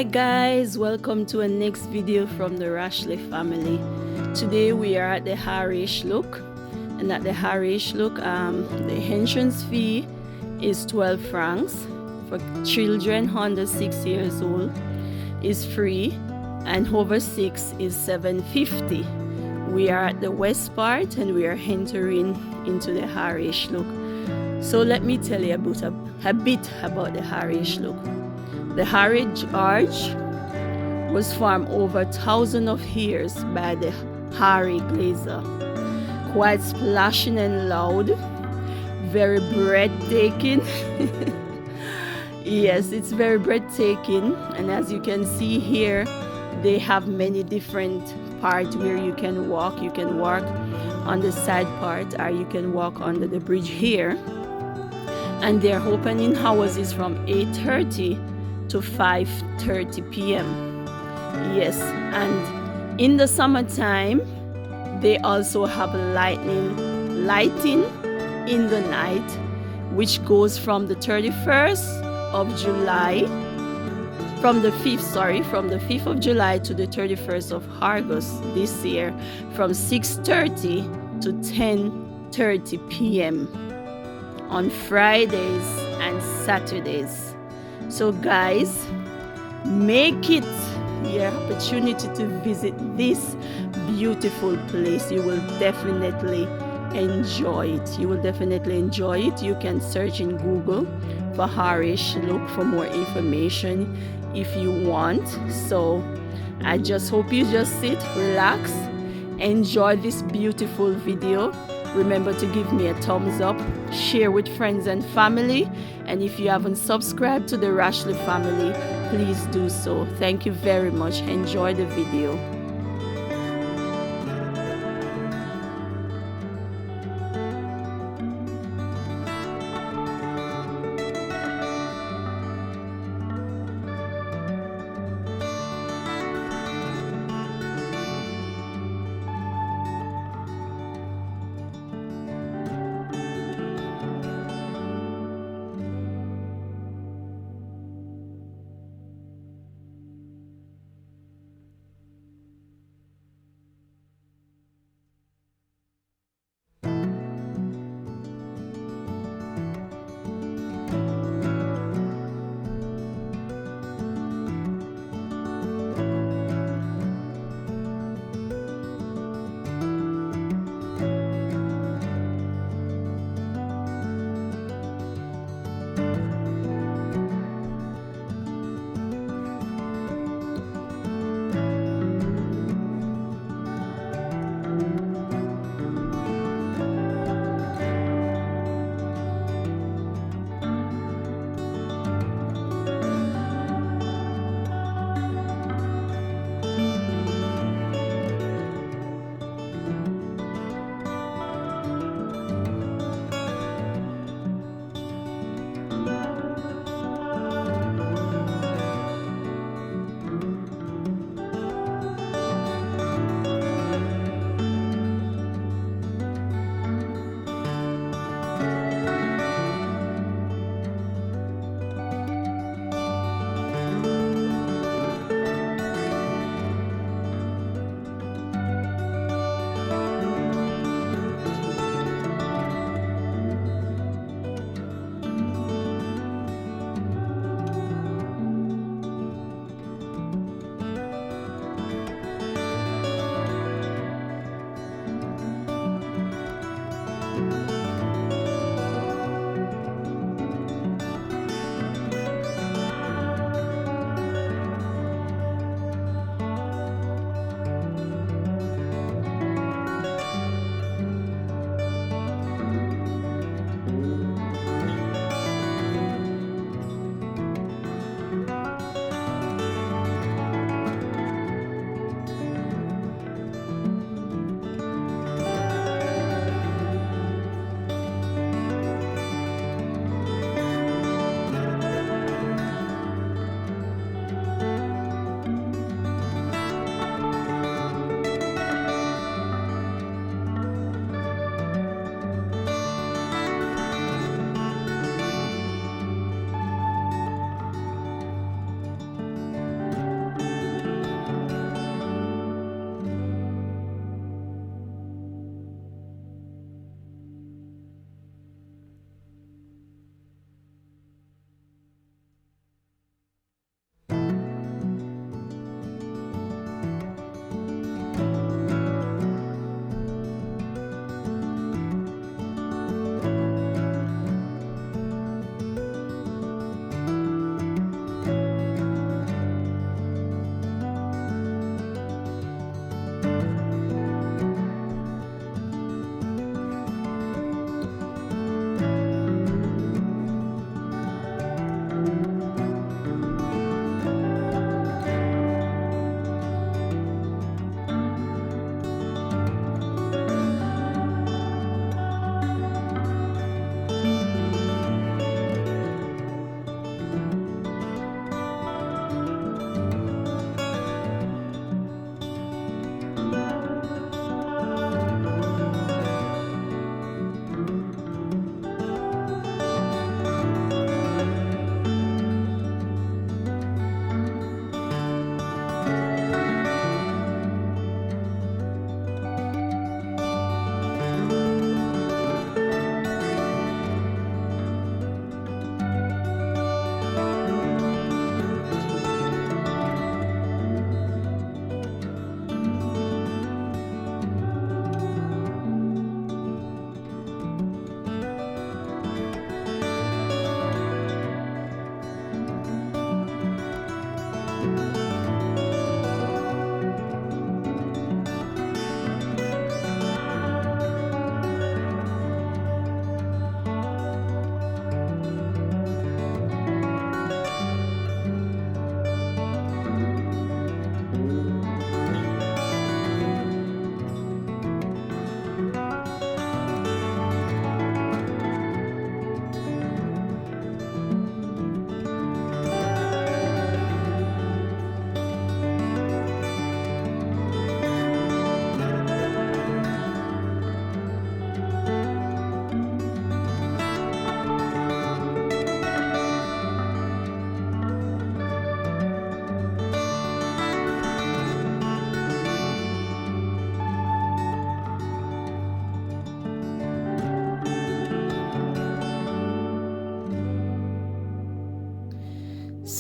Hi guys, welcome to a next video from the Aareschlucht family. Today we are at the Aareschlucht, and at the Aareschlucht the entrance fee is 12 francs. For children under 6 years old is free, and over 6 is 7.50. We are at the west part and we are entering into the Aareschlucht. So let me tell you a bit about the Aareschlucht. The Aare Gorge was formed over thousands of years by the Aare Glacier. Quite splashing and loud, very breathtaking. Yes, it's very breathtaking, and as you can see here, they have many different parts where you can walk. You can walk on the side part, or you can walk under the bridge here. And their opening hours is from 8:30 to 5:30 p.m. Yes, and in the summertime they also have lighting in the night, which goes from the 31st of July, from the 5th of July to the 31st of August this year, from 6:30 to 10:30 p.m. on Fridays and Saturdays. So guys, make it your opportunity to visit this beautiful place. You will definitely enjoy it. You can search in Google for Aareschlucht for more information if you want. So I just hope you just sit, relax, enjoy this beautiful video. Remember to give me a thumbs up, share with friends and family, and if you haven't subscribed to the Aareschlucht family, please do so. Thank you very much. Enjoy the video.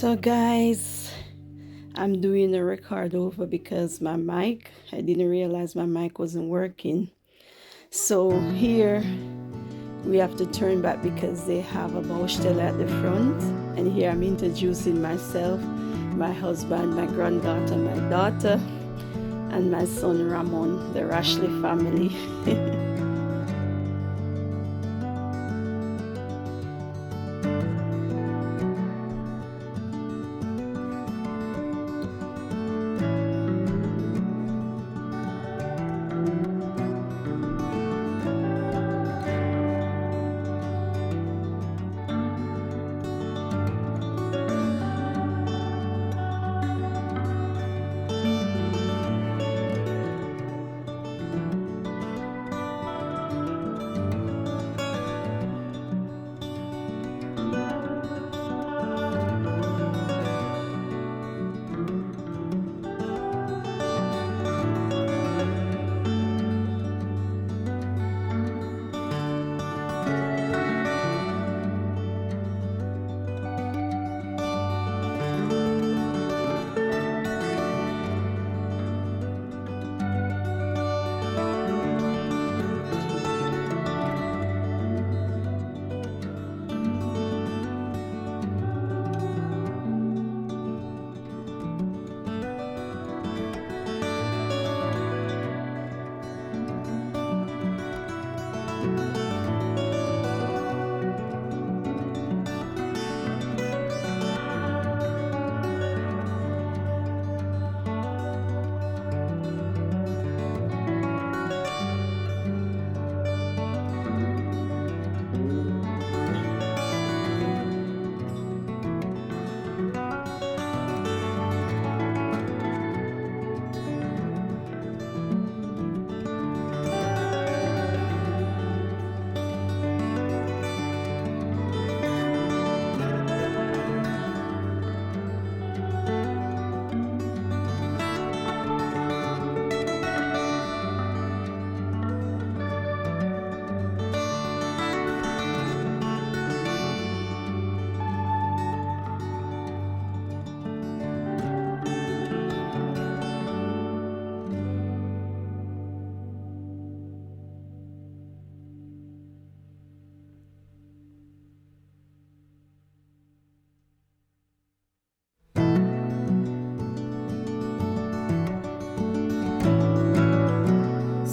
So guys, I'm doing a record over because my mic, I didn't realize my mic wasn't working. So here we have to turn back because they have a Baustelle at the front. And here I'm introducing myself, my husband, my granddaughter, my daughter, and my son Ramon, the Aareschlucht family.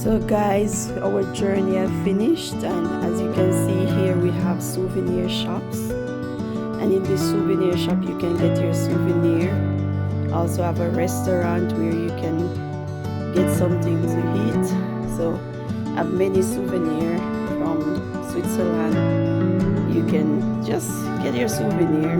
So guys, our journey has finished, and as you can see here we have souvenir shops, and in this souvenir shop you can get your souvenir. Also have a restaurant where you can get something to eat. So have many souvenirs from Switzerland. You can just get your souvenir.